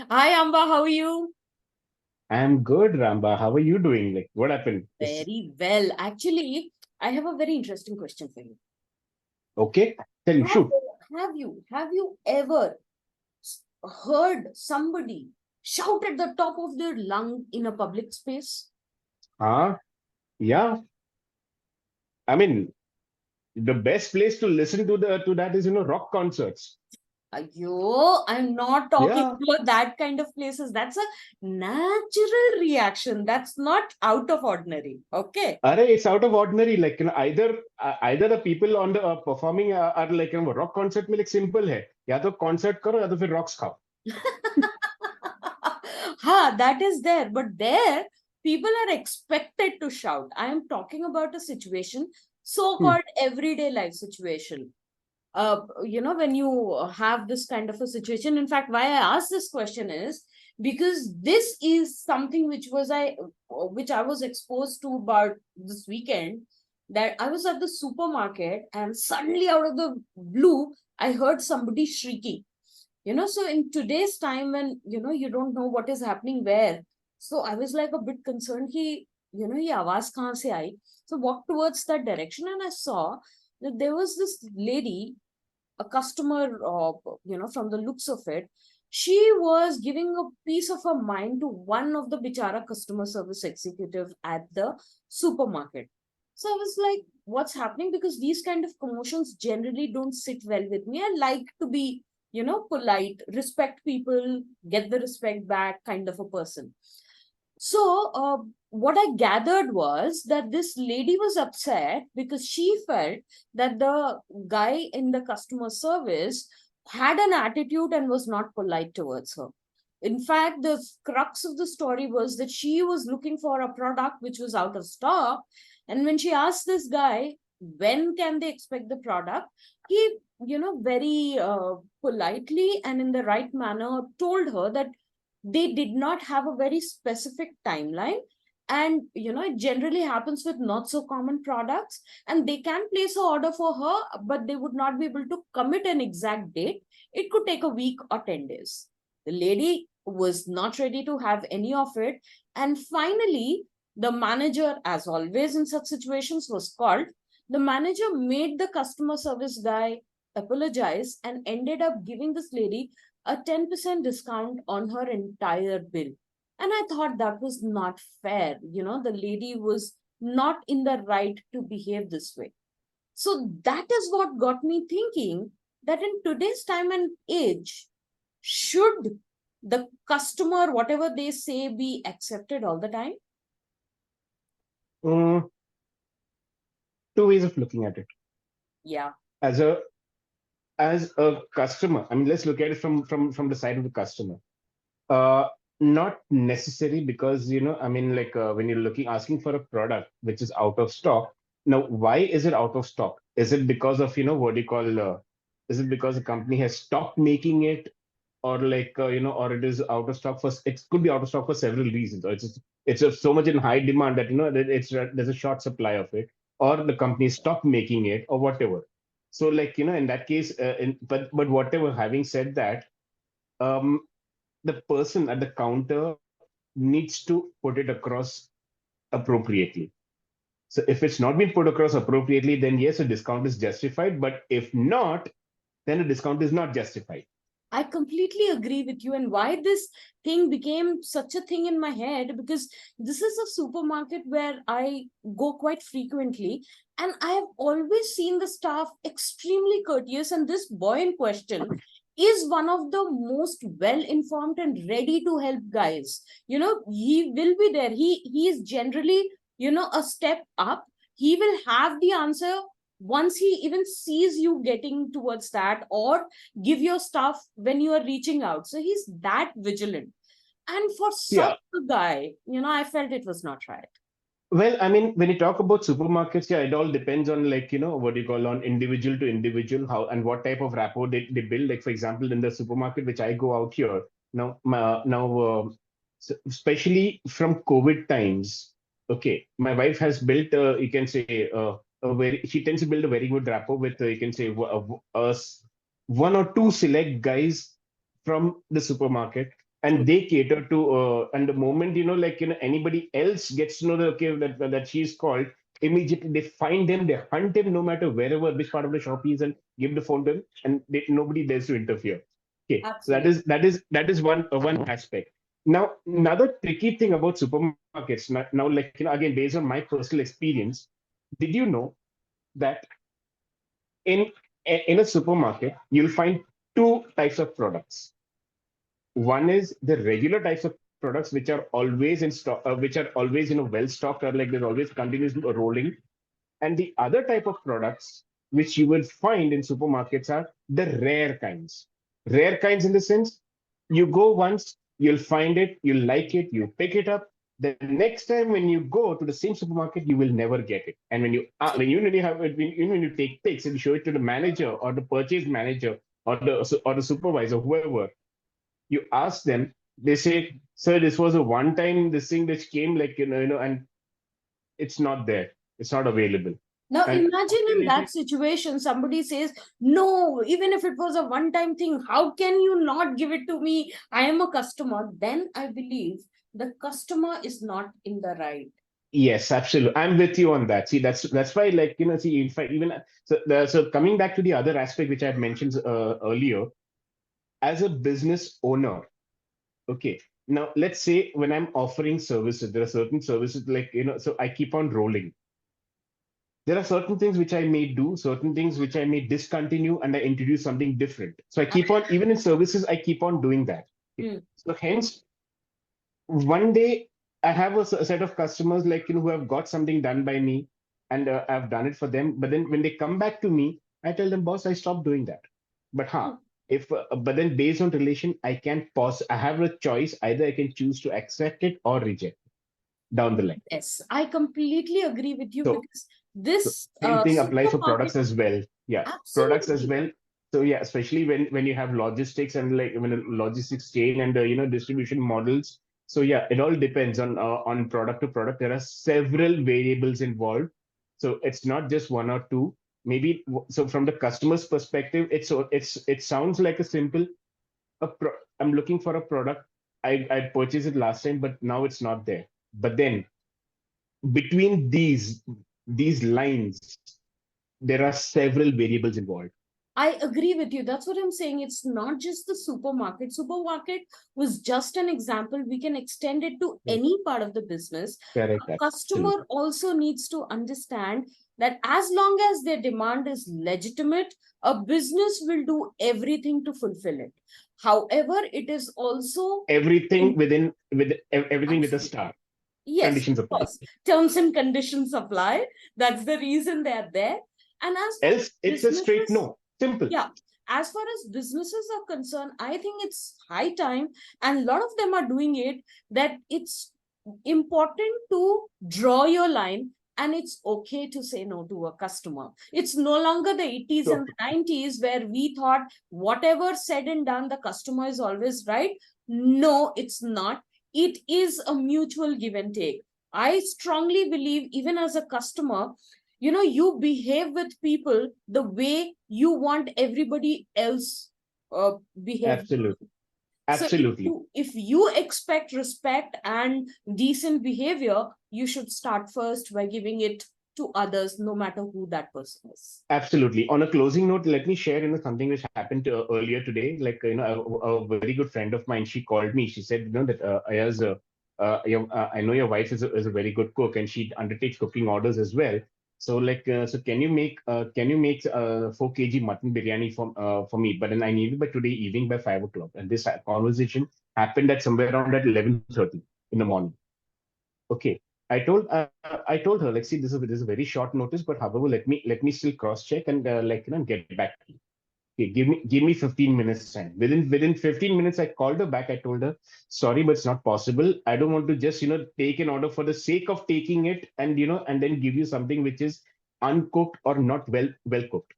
Hi, Amba. How are you? I'm good, Ramba. How are you doing? Like, what happened? Very well. Actually, I have a very interesting question for you. Okay? Tell me, Have shoot. have you ever heard somebody shout at the top of their lung in a public space? Yeah. I mean, the best place to listen to that is rock concerts. Ayo, I'm not talking Yeah. about that kind of places. That's a natural reaction. That's not out of ordinary. Okay. Arey, it's out of ordinary. Like, either the people on the performing are like rock concert में like simple है. या तो concert करो या तो फिर rocks खाओ. Ha, that is there. But there, people are expected to shout. I am talking about a situation, Hmm. so-called everyday life situation. When you have this kind of a situation, in fact, why I asked this question is because this is something which I was exposed to about this weekend. That I was at the supermarket and suddenly out of the blue, I heard somebody shrieking. So in today's time when you don't know what is happening where, so I was like a bit concerned ki ye awaaz kahan se aayi. So walked towards that direction and I saw that there was this lady, a customer, from the looks of it, she was giving a piece of her mind to one of the bichara customer service executive at the supermarket. So I was like, what's happening? Because these kind of commotions generally don't sit well with me. I like to be polite, respect people, get the respect back kind of a person. So, what I gathered was that this lady was upset because she felt that the guy in the customer service had an attitude and was not polite towards her. In fact, the crux of the story was that she was looking for a product which was out of stock. And when she asked this guy, when can they expect the product? He, very politely and in the right manner told her that they did not have a very specific timeline, and it generally happens with not so common products, and they can place an order for her, but they would not be able to commit an exact date. It could take a week or 10 days. The lady was not ready to have any of it, and finally the manager, as always in such situations, was called. The manager made the customer service guy apologize and ended up giving this lady a 10% discount on her entire bill. And I thought that was not fair. The lady was not in the right to behave this way. So that is what got me thinking that in today's time and age, should the customer, whatever they say, be accepted all the time? Mm, two ways of looking at it. Yeah. As a customer, I mean, let's look at it from the side of the customer. Uh, Not necessary because I mean, like when you're looking asking for a product which is out of stock. Now, why is it out of stock? Is it because of what do you call? Is it because the company has stopped making it, or like or it is out of stock for? It could be out of stock for several reasons, or it's so much in high demand that that there's a short supply of it, or the company stopped making it, or whatever. So like in that case, but whatever. Having said that, um the person at the counter needs to put it across appropriately. So if it's not been put across appropriately, then yes, a discount is justified. But if not, then a discount is not justified. I completely agree with you. And why this thing became such a thing in my head, because this is a supermarket where I go quite frequently, and I have always seen the staff extremely courteous. And this boy in question is one of the most well informed and ready to help guys. He will be there. He is generally, a step up. He will have the answer once he even sees you getting towards that, or give your stuff when you are reaching out. So he's that vigilant. And for such Yeah. a guy, I felt it was not right. Well, I mean, when you talk about supermarkets, yeah, it all depends on like, what do you call on individual to individual, how and what type of rapport they build. Like, for example, in the supermarket, which I go out here especially from COVID times, okay, my wife has built, you can say, she tends to build a very good rapport with, you can say, one or two select guys from the supermarket. and they cater to and the moment anybody else gets to know that okay that she's called, immediately they find them, they hunt them no matter wherever which part of the shop he is, and give the phone to him, and nobody dares to interfere. Okay, so Absolutely. that is one aspect. Now another tricky thing about supermarkets now, like again, based on my personal experience, did you know that in in a supermarket you'll find two types of products. One is the regular types of products which are always in stock, which are always well stocked, or like there's always continuous rolling. And the other type of products which you will find in supermarkets are the rare kinds. Rare kinds in the sense, you go once, you'll find it, you'll like it, you pick it up. The next time when you go to the same supermarket, you will never get it. And when you have it, when you take pics and show it to the manager or the purchase manager or the supervisor, whoever, you ask them, they say, "Sir, this was a one-time this thing which came like and it's not there, it's not available." Now And imagine in that unfortunately, situation, somebody says, no, even if it was a one-time thing, how can you not give it to me? I am a customer. Then I believe the customer is not in the right. yes, absolutely, I'm with you on that. See, that's why, like see, in fact, even so coming back to the other aspect which I had mentioned earlier, as a business owner, okay. Now, let's say when I'm offering services, there are certain services like, so I keep on rolling. There are certain things which I may do, certain things which I may discontinue, and I introduce something different. So I keep on, even in services, I keep on doing that. Hmm. So hence, one day I have a set of customers like who have got something done by me, and I've done it for them. But then when they come back to me, I tell them, boss, I stopped doing that. But if but then based on relation, I can pause. I have a choice. Either I can choose to accept it or reject down the line. Yes, I completely agree with you, So because this same thing applies for supermarket, products as well. Yeah, products as absolutely. well. So yeah, especially when you have logistics and like when a logistics chain and distribution models. So yeah, it all depends on product to product. There are several variables involved. So it's not just one or two. Maybe so from the customer's perspective, it sounds like a simple. I'm looking for a product. I purchased it last time, but now it's not there. But then between these lines, there are several variables involved. I agree with you. That's what I'm saying. It's not just the supermarket. Supermarket was just an example. We can extend it to Correct, any part of the business. correct, A customer absolutely. also needs to understand that as long as their demand is legitimate, a business will do everything to fulfill it. However, it is also Everything in, with everything with a absolutely. star. Yes, Conditions of apply. course. Terms and conditions apply. That's the reason they're there. And as far Else, as it's a straight businesses, no. Simple. yeah, as far as businesses are concerned, I think it's high time, and a lot of them are doing it, that it's important to draw your line, and it's okay to say no to a customer. It's no longer the 80s So and the 90s where we thought whatever said and done, the customer is always right. No, it's not. It is a mutual give and take. I strongly believe, even as a customer, you behave with people the way you want everybody else behave with you. absolutely, So if absolutely. you expect respect and decent behavior, you should start first by giving it to others, no matter who that person is. Absolutely. On a closing note, let me share something which happened earlier today. Like a very good friend of mine, she called me. She said, that Ayaz, I know your wife is a very good cook, and she undertakes cooking orders as well. So like, so can you make 4 kg mutton biryani for me? But then I need it by today evening by 5 o'clock. And this conversation happened at somewhere around at 11:30 in the morning. Okay. I told her, like, see, this is a very short notice, but however, let me still cross check and get back to you. Okay, give me 15 minutes time. Within 15 minutes, I called her back. I told her, sorry, but it's not possible. I don't want to just take an order for the sake of taking it, and then give you something which is uncooked or not well cooked.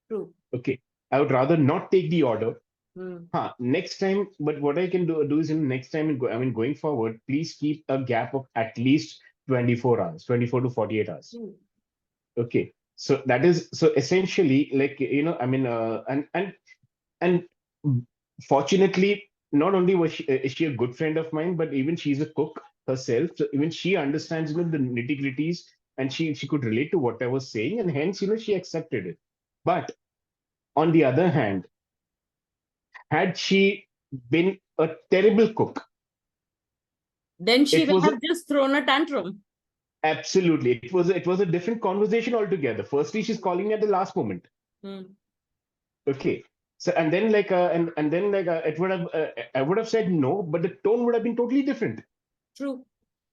True. Okay, I would rather not take the order. Hmm. Next time, but what I can do is next time, going forward, please keep a gap of at least 24 hours, 24 to 48 hours. True. Okay. So that is so essentially like, and fortunately, not only is she a good friend of mine, but even she's a cook herself. So even she understands, the nitty-gritties, and she could relate to what I was saying, and hence, she accepted it. But on the other hand, had she been a terrible cook, Then she it will was have just thrown a tantrum. absolutely, it was a different conversation altogether. Firstly, she's calling me at the last moment. Hmm. Okay. So and then and then it would have I would have said no, but the tone would have been totally different. True.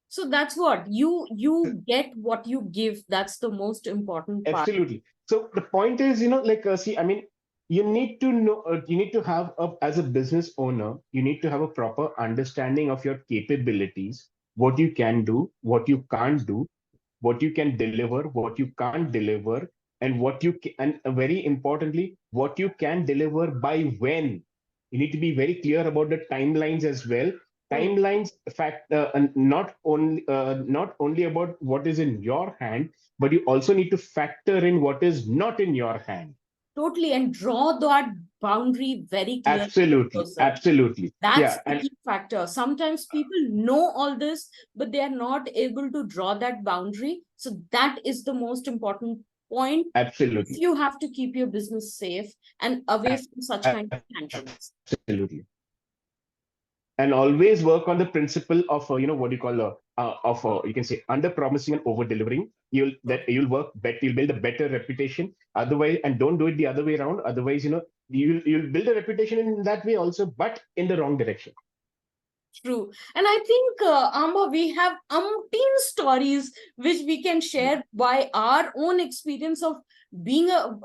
So that's what you get what you give. That's the most important part. Absolutely. So the point is, see, I mean, you need to know, you need to have as a business owner, you need to have a proper understanding of your capabilities, what you can do, what you can't do, what you can deliver, what you can't deliver, and and very importantly, what you can deliver by when. You need to be very clear about the timelines as well. True. Timelines, fact, and not only about what is in your hand, but you also need to factor in what is not in your hand. Totally. And draw that boundary very clearly for Absolutely, yourself. absolutely. That's Yeah, the and key factor. Sometimes people know all this, but they are not able to draw that boundary. So that is the most important point. If absolutely, you have to keep your business safe and away from such kind of tantrums. absolutely. And always work on the principle of what you call of you can say under promising and over delivering. You'll work better, you'll build a better reputation. Otherwise, and don't do it the other way around. Otherwise, you'll build a reputation in that way also, but in the wrong direction. True. And I think, Amba, we have umpteen stories which we can share by our own experience of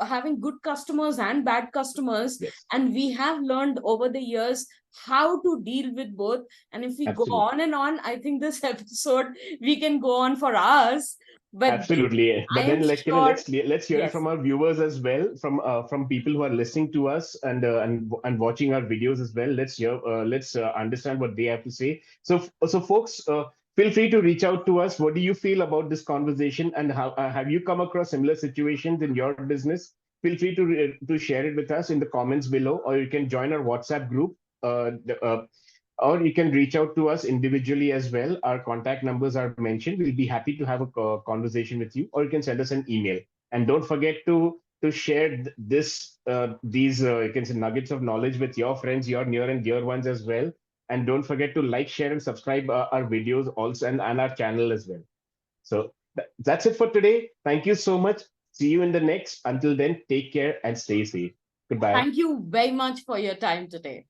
having good customers and bad customers. Yes, And we have learned over the years how to deal with both. And if we go absolutely. on and on, I think this episode, we can go on for hours. But then Absolutely, I but am then sure, let's hear it yes. from our viewers as well, from people who are listening to us and watching our videos as well. Let's understand what they have to say. So folks, feel free to reach out to us. What do you feel about this conversation, and how have you come across similar situations in your business? Feel free to share it with us in the comments below, or you can join our WhatsApp group. Or you can reach out to us individually as well. Our contact numbers are mentioned. We'll be happy to have a conversation with you, or you can send us an email. And don't forget to share these you can say nuggets of knowledge with your friends, your near and dear ones as well. And don't forget to like, share, and subscribe our videos also, and our channel as well. So that's it for today. Thank you so much. See you in the next. Until then, take care and stay safe. Goodbye. Thank you very much for your time today.